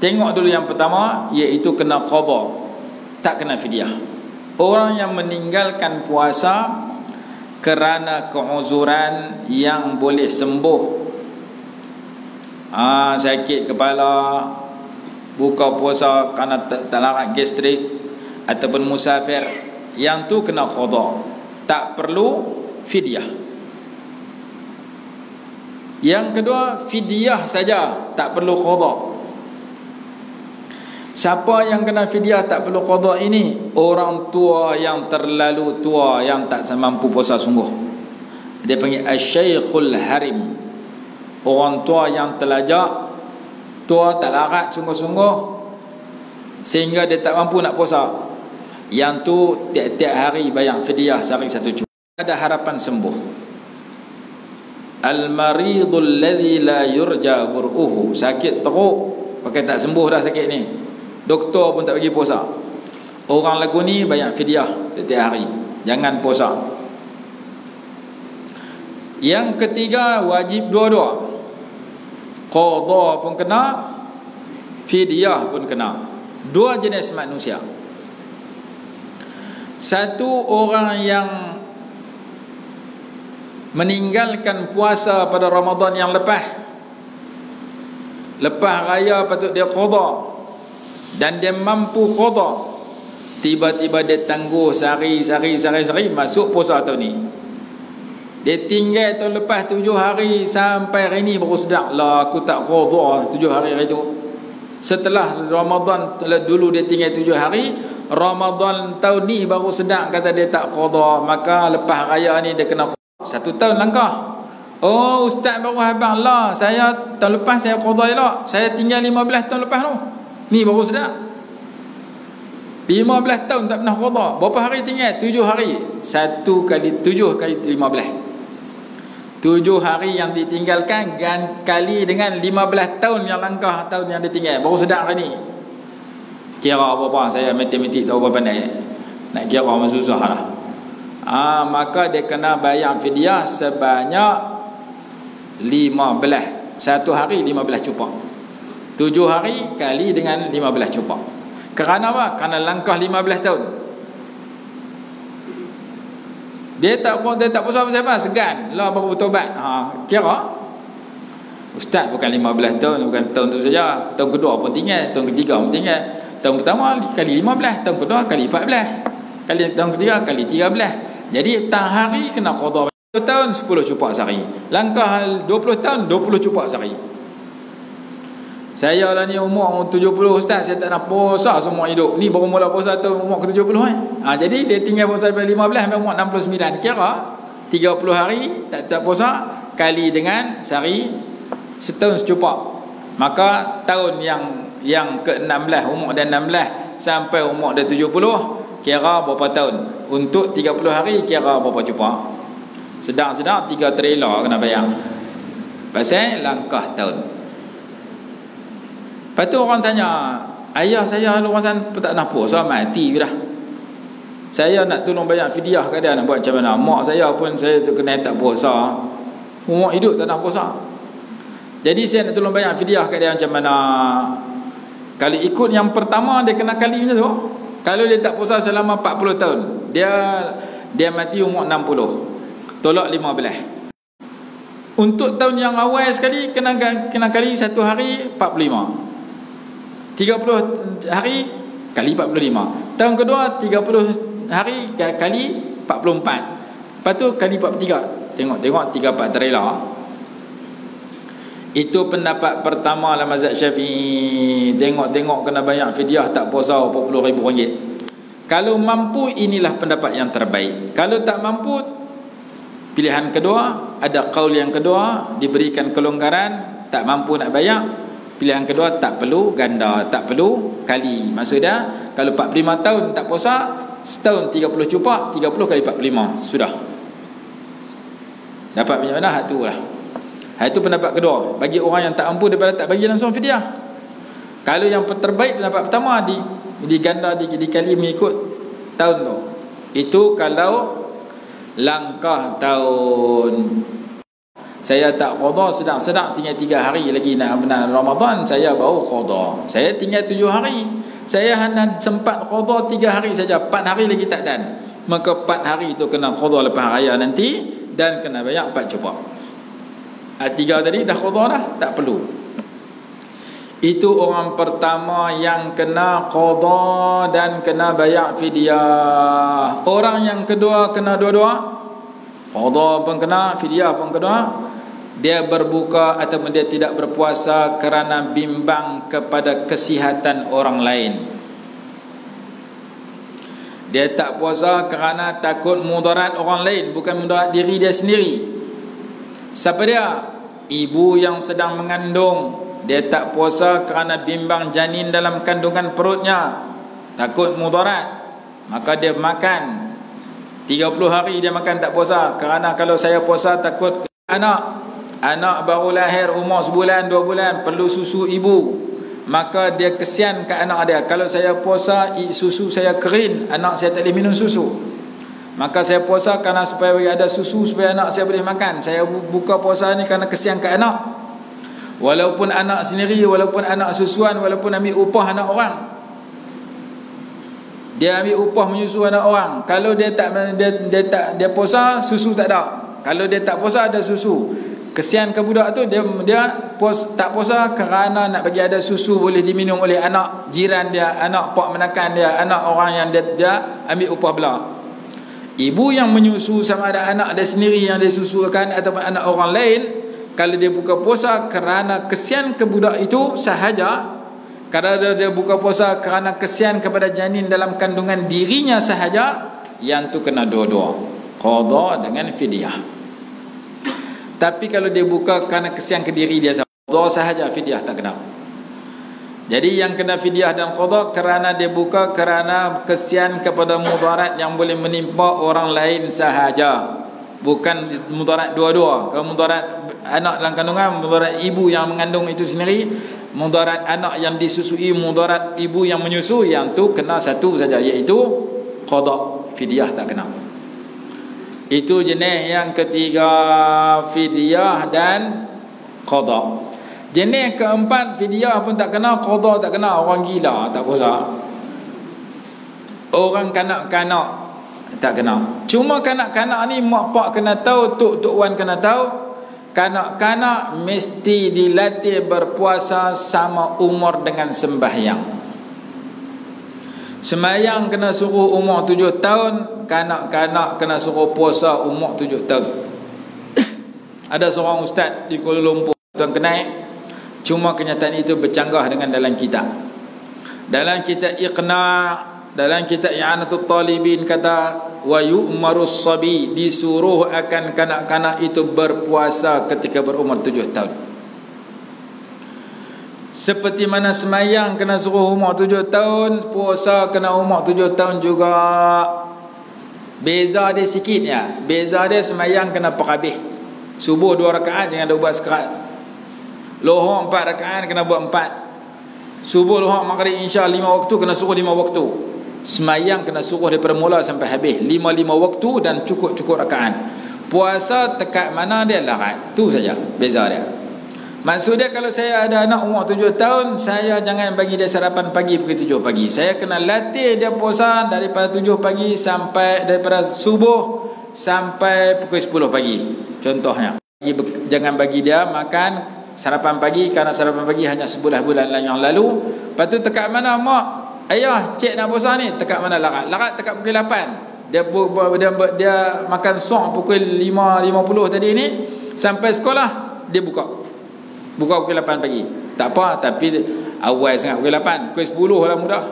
tengok dulu yang pertama, iaitu kena qada, tak kena fidyah. Orang yang meninggalkan puasa kerana keuzuran yang boleh sembuh, sakit kepala, buka puasa kerana tak larat gastrik, ataupun musafir, yang tu kena qada, tak perlu fidyah. Yang kedua fidyah saja, tak perlu qada. Siapa yang kena fidyah tak perlu qada ini? Orang tua yang terlalu tua, yang tak mampu puasa sungguh. Dia panggil asy-syaikhul harim. Orang tua yang telajak, tua tak larat sungguh-sungguh sehingga dia tak mampu nak puasa. Yang tu tiap-tiap hari bayar fidyah sehari 1 cuba. Ada harapan sembuh. Al-maridul ladzi la yurja bur'uhu, sakit teruk pakai tak sembuh dah sakit ni, doktor pun tak bagi puasa. Orang lagu ni bayar fidyah setiap hari, jangan puasa. Yang ketiga, wajib dua-dua. Qadha pun kena, fidyah pun kena. Dua jenis manusia. Satu orang yang meninggalkan puasa pada Ramadan yang lepas raya patut dia qadha, dan dia mampu qadha. Tiba-tiba dia tangguh sehari masuk puasa tahun ni. Dia tinggal tahun lepas 7 hari sampai hari ni baru sedar, lah aku tak qadha 7 hari tu. Setelah Ramadan dulu dia tinggal 7 hari, Ramadan tahun ni baru sedar kata dia tak qadha, maka lepas raya ni dia kena qadha. 1 tahun langkah. Oh, ustaz baru habang lah, saya tahun lepas saya qadha elok, saya tinggal 15 tahun lepas tu. Ni baru sedar. 15 tahun tak pernah qadha. Berapa hari tinggal? 7 hari. 1 kali 7 kali 15. 7 hari yang ditinggalkan kali dengan 15 tahun yang langkah tahun yang ditinggal, baru sedar hari ni. Kira apa-apa, saya matematik tahu apa pandai. Nak kira memang susah lah. Maka dia kena bayar fidyah sebanyak 15. 1 hari 15 cupak. 7 hari kali dengan 15 cupak. Kerana apa? Kerana langkah 15 tahun. Dia tak puasa apa-apa, segan lah baru bertobat. Kira ustaz bukan 15 tahun, bukan tahun tu saja, tahun kedua pun tinggal, tahun ketiga pun tinggal. Tahun pertama kali 15, tahun kedua kali 14, tahun ketiga kali 13. Jadi tang hari kena qadha. 10 tahun 10 cupak sehari. Langkah 20 tahun 20 cupak sehari. Saya lah ni umur 70 ustaz, saya tak nak puasa semua hidup. Ni baru mula puasa tahun umur ke 70 jadi dia tinggal puasa dari 15 sampai umur 69. Kira 30 hari tak puasa kali dengan sehari, setahun secupak. Maka tahun yang ke-16, umur dah 16 sampai umur dah 70, kira berapa tahun? Untuk 30 hari kira berapa cupak? Sedang-sedang 3 trailer kena bayar. Pasal langkah tahun. Lepas tu orang tanya, ayah saya luasan tak nak puasa, mati dah. Saya nak tolong bayar fidyah ke dia, nak buat macam mana? Mak saya pun saya kena tak puasa, umur hidup tak nak puasa. Jadi saya nak tolong bayar fidyah ke dia macam mana? Kalau ikut yang pertama dia kena kali macam tu. Kalau dia tak puasa selama 40 tahun, dia mati umur 60. Tolak 15. Untuk tahun yang awal sekali kena kali 1 hari 45. 30 hari kali 45. Tahun kedua 30 hari kali 44. Lepas tu kali 43. Tengok 3-4 trailer. Itu pendapat pertama dalam mazhab Syafi'i. Tengok kena bayar fidyah tak puasa RM40,000. Kalau mampu, inilah pendapat yang terbaik. Kalau tak mampu, pilihan kedua, ada qaul yang kedua, diberikan kelonggaran, tak mampu nak bayar. Pilihan kedua, tak perlu ganda, tak perlu kali. Maksudnya kalau 45 tahun tak puasa, setahun 30 cupak, 30 kali 45 sudah. Dapat macam mana? Hak tu lah. Hak itu pendapat kedua. Bagi orang yang tak mampu, daripada tak bagi langsung fidyah. Kalau yang terbaik, pendapat pertama, diganda, dikali mengikut tahun tu. Itu kalau langkah tahun. Saya tak qadha, sedang tinggal 3 hari lagi nak Ramadan, saya baru qadha. Saya tinggal 7 hari. Saya hanya sempat qadha 3 hari saja, 4 hari lagi tak dan. Maka 4 hari itu kena qadha lepas raya nanti, dan kena bayar 4 cupak. 3 tadi dah qadha dah, tak perlu. Itu orang pertama yang kena qadha dan kena bayar fidyah. Orang yang kedua kena dua-dua. Qadha pun kena, fidyah pun kena. Dia berbuka atau dia tidak berpuasa kerana bimbang kepada kesihatan orang lain. Dia tak puasa kerana takut mudarat orang lain, bukan mudarat diri dia sendiri. Siapa dia? Ibu yang sedang mengandung. Dia tak puasa kerana bimbang janin dalam kandungan perutnya, takut mudarat. Maka dia makan 30 hari, dia makan tak puasa. Kerana kalau saya puasa takut anak baru lahir umur sebulan 2 bulan perlu susu ibu, maka dia kesian ke anak dia. Kalau saya puasa, susu saya kering, anak saya tak boleh minum susu. Maka saya puasa kerana supaya ada susu, supaya anak saya boleh makan. Saya buka puasa ni kerana kesian ke anak. Walaupun anak sendiri, walaupun anak susuan, walaupun ambil upah anak orang. Dia ambil upah menyusu anak orang. Kalau dia dia puasa, susu tak ada. Kalau dia tak puasa, ada susu. Kesian ke budak tu, dia tak puasa kerana nak bagi ada susu boleh diminum oleh anak jiran dia, anak pak menakan dia, anak orang yang dia ambil upah belah. Ibu yang menyusu sama ada anak dia sendiri yang dia susukan ataupun anak orang lain, kalau dia buka puasa kerana kesian ke budak itu sahaja, kalau dia buka puasa kerana kesian kepada janin dalam kandungan dirinya sahaja, yang tu kena dua-dua, qada dengan fidyah. Tapi kalau dia buka kerana kesian ke diri dia sahaja, fidyah tak kena. Jadi yang kena fidyah dan qada kerana dia buka kerana kesian kepada mudarat yang boleh menimpa orang lain sahaja, bukan mudarat dua-dua. Kalau mudarat anak dalam kandungan, mudarat ibu yang mengandung itu sendiri, mudarat anak yang disusui, mudarat ibu yang menyusu, yang tu kena satu saja, iaitu qada, fidyah tak kena. Itu jenis yang ketiga, fidyah dan qada. Jenis keempat, fidyah pun tak kena, qada tak kena. Orang gila tak puasa, orang kanak-kanak tak kena. Cuma kanak-kanak ni mak pak kena tahu, tok wan kena tahu, kanak-kanak mesti dilatih berpuasa sama umur dengan sembahyang. Sembahyang kena suruh umur 7 tahun, kanak-kanak kena suruh puasa umur 7 tahun. Ada seorang ustaz di Kuala Lumpur, Tuan Kenai, cuma kenyataan itu bercanggah dengan dalam kitab. Dalam kitab Iqna', dalam kitab I'anatul Talibin kata, wa yu'marus sabi, disuruh akan kanak-kanak itu berpuasa ketika berumur 7 tahun. Seperti mana semayang kena suruh umur 7 tahun, puasa kena umur 7 tahun juga. Beza dia sikit ya. Beza dia semayang kena perhabis. Subuh 2 rakaat, jangan ada buat sekerat. Lohor 4 rakaat kena buat 4. Subuh, lohor, maghrib, isya 5 waktu kena suruh 5 waktu. Semayang kena suruh daripada mula sampai habis 5 waktu dan cukup rakaat. Puasa tekat mana dia larat. Tu saja beza dia. Maksudnya kalau saya ada anak umur 7 tahun, saya jangan bagi dia sarapan pagi pukul 7 pagi. Saya kena latih dia puasa daripada 7 pagi sampai, daripada subuh sampai pukul 10 pagi. Contohnya, jangan bagi dia makan sarapan pagi, kerana sarapan pagi hanya sebulan yang lalu. Lepas tu tekat mana mak, ayah cik nak puasa ni, tekat mana larat. Larat tekat pukul 8. Dia makan sok pukul 5.50 tadi ni, sampai sekolah dia buka pukul 8 pagi. Tak apa, tapi awal sangat pukul 8, pukul 10 lah mudah.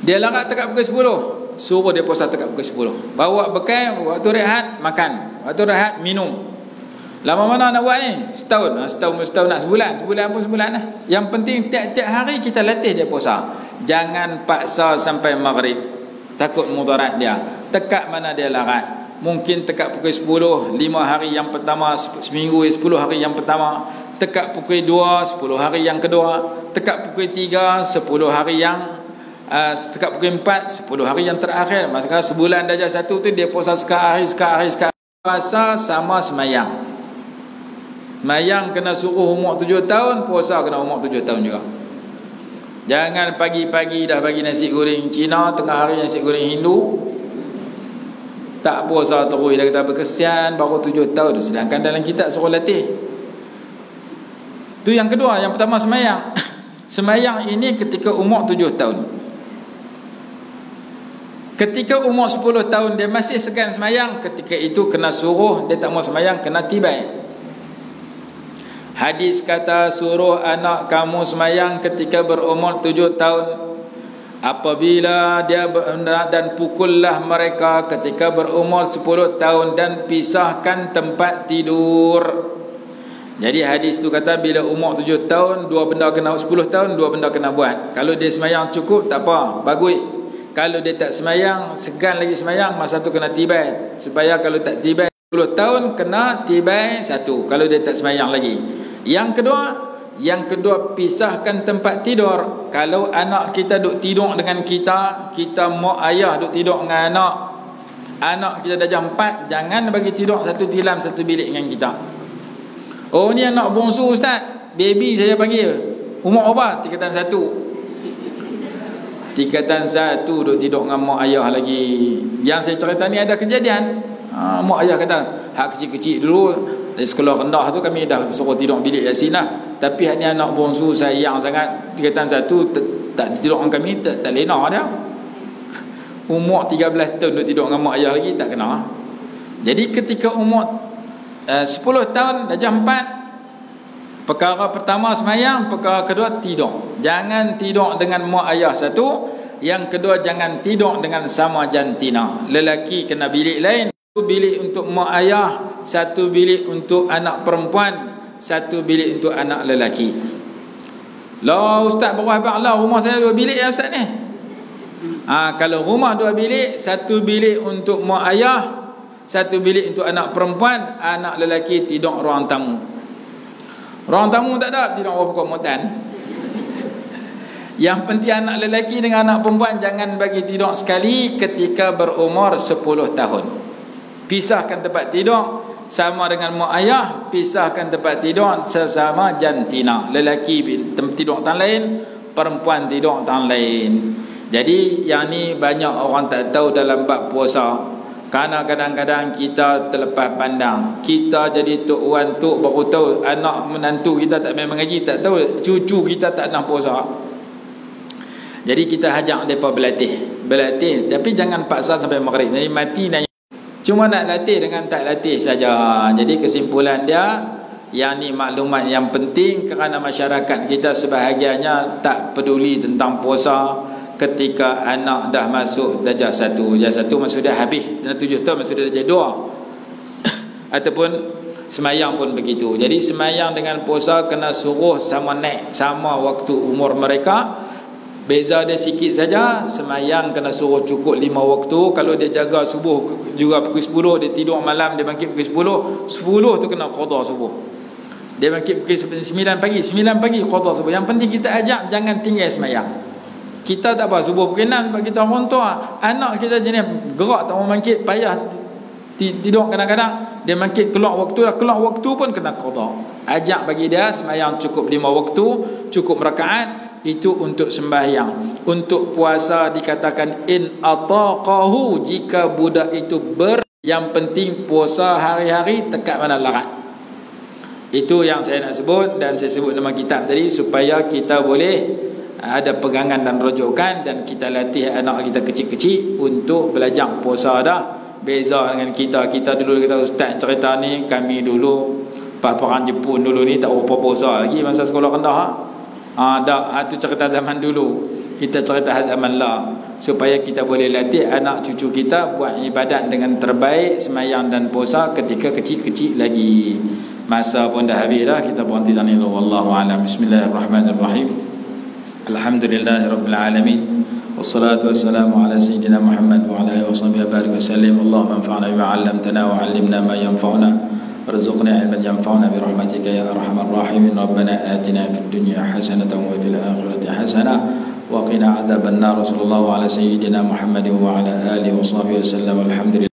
Dia larat tekat pukul 10, suruh dia puasa tekat pukul 10. Bawa bekal, waktu rehat makan, waktu rehat minum. Lama mana nak buat ni? Setahun nak sebulan pun sebulan lah. Yang penting tiap-tiap hari kita latih dia puasa. Jangan paksa sampai maghrib, takut mudarat dia. Tekat mana dia larat. Mungkin tekat pukul 10, 5 hari yang pertama, seminggu 10 hari yang pertama. Tekat pukul 2, 10 hari yang kedua. Tekat pukul 3, 10 hari yang tekat pukul 4, 10 hari yang terakhir. Maka sebulan darjah 1 tu dia puasa sekali. Puasa sama semayang. Semayang kena suruh umur 7 tahun, puasa kena umur 7 tahun juga. Jangan pagi-pagi dah bagi nasi goreng Cina, tengah hari nasi goreng Hindu. Tak puasa terus, dah kata berkesian baru 7 tahun. Sedangkan dalam kitab suruh latih. Tu yang kedua. Yang pertama semayang. Semayang ini ketika umur 7 tahun. Ketika umur 10 tahun dia masih segan semayang, ketika itu kena suruh, dia tak mau semayang, kena tibai. Hadis kata, suruh anak kamu semayang ketika berumur 7 tahun. Apabila dia dan pukullah mereka ketika berumur 10 tahun dan pisahkan tempat tidur. Jadi hadis tu kata bila umur 7 tahun, 2 benda kena, 10 tahun 2 benda kena buat. Kalau dia semayang cukup tak apa, bagus. Kalau dia tak semayang, segan lagi semayang, masa tu kena tibai. Supaya kalau tak tibai 10 tahun kena tibai 1. Kalau dia tak semayang lagi. Yang kedua, Yang kedua, pisahkan tempat tidur. Kalau anak kita duk tidur dengan kita, kita mak ayah duk tidur dengan anak, anak kita dah jam 4, jangan bagi tidur satu tilam satu bilik dengan kita. Oh, ni anak bongsu ustaz, baby saya panggil. Umur apa? Tingkatan 1. Tingkatan 1 duk tidur dengan mak ayah lagi. Yang saya cerita ni ada kejadian. Mak ayah kata, hak kecil-kecil dulu dari sekolah rendah tu kami dah suruh tidur bilik Yasin lah. Tapi hak ni anak bongsu sayang sangat, tingkatan 1 tak tidur dengan kami, tak lena dia. Umur 13 tahun duk tidur dengan mak ayah lagi, tak kena. Jadi ketika umur 10 tahun dah jam 4, perkara pertama semayang, perkara kedua tidur. Jangan tidur dengan mak ayah satu. Yang kedua, jangan tidur dengan sama jantina. Lelaki kena bilik lain, satu bilik untuk mak ayah, satu bilik untuk anak perempuan, satu bilik untuk anak lelaki. Lah ustaz, berapa habaq lah, rumah saya 2 bilik ya ustaz ni. Kalau rumah 2 bilik, satu bilik untuk mak ayah, satu bilik untuk anak perempuan, anak lelaki tidur ruang tamu. Ruang tamu tak ada, tidur ruang pokok mutan. Yang penting anak lelaki dengan anak perempuan jangan bagi tidur sekali ketika berumur 10 tahun. Pisahkan tempat tidur sama dengan mak ayah, pisahkan tempat tidur sesama jantina. Lelaki tidur tempat lain, perempuan tidur tempat lain. Jadi yang ni banyak orang tak tahu dalam bab puasa. Kerana kadang-kadang kita terlepas pandang. Kita jadi tok wan tok baru tahu anak menantu kita tak main mengaji, tak tahu cucu kita tak nak puasa. Jadi kita ajak mereka berlatih, tapi jangan paksa sampai maghrib. Jadi mati dan cuma nak latih dengan tak latih saja. Jadi kesimpulan dia, yang ni maklumat yang penting kerana masyarakat kita sebahagiannya tak peduli tentang puasa ketika anak dah masuk darjah 1. Darjah 1 maksud dah habis, dan 7 tahun maksud dah darjah 2. Ataupun semayang pun begitu. Jadi semayang dengan puasa kena suruh sama naik, sama waktu umur mereka. Beza dia sikit saja. Semayang kena suruh cukup 5 waktu. Kalau dia jaga subuh juga pukul 10, dia tidur malam, dia bangkit pukul 10, 10 tu kena qada subuh. Dia bangkit pukul 9 pagi, 9 pagi qada subuh. Yang penting kita ajak jangan tinggal semayang. Kita tak apa, subuh pukul 6 bagi kita orang tua. Anak kita jenis gerak tak mau bangkit, payah tidur kadang-kadang. Dia bangkit keluar waktu dah, keluar waktu pun kena qada. Ajak bagi dia semayang cukup 5 waktu, cukup rakaat. Itu untuk sembahyang. Untuk puasa dikatakan in ataqahu, jika budak itu yang penting puasa hari-hari tekat mana larat. Itu yang saya nak sebut, dan saya sebut nama kitab tadi supaya kita boleh ada pegangan dan rujukan, dan kita latih anak kita kecil-kecil untuk belajar puasa dah. Beza dengan kita dulu, kita ustaz cerita ni, kami dulu paparan Jepun dulu ni tak berapa puasa lagi masa sekolah rendah. Itu cerita zaman dulu. Kita cerita zaman lah, supaya kita boleh latih anak cucu kita buat ibadat dengan terbaik, semayang dan puasa ketika kecil-kecil lagi. Masa pun dah habis dah, kita berhenti tanya. Wallahu a'lam. Bismillahirrahmanirrahim. Alhamdulillahirabbil alamin. Wassalatu wassalamu ala sayyidina Muhammad wa ala alihi washabbihi wa sallam. Allahumma anfa'na bima 'allamtana wa 'allimna ma yanfa'una. وارزقنا علما ينفعنا برحمتك يا ارحم الراحمين. ربنا آتنا في الدنيا حسنة وفي الآخرة حسنة وقنا عذاب النار. صلى الله على سيدنا محمد وعلى آله وصحبه وسلم. الحمد لله.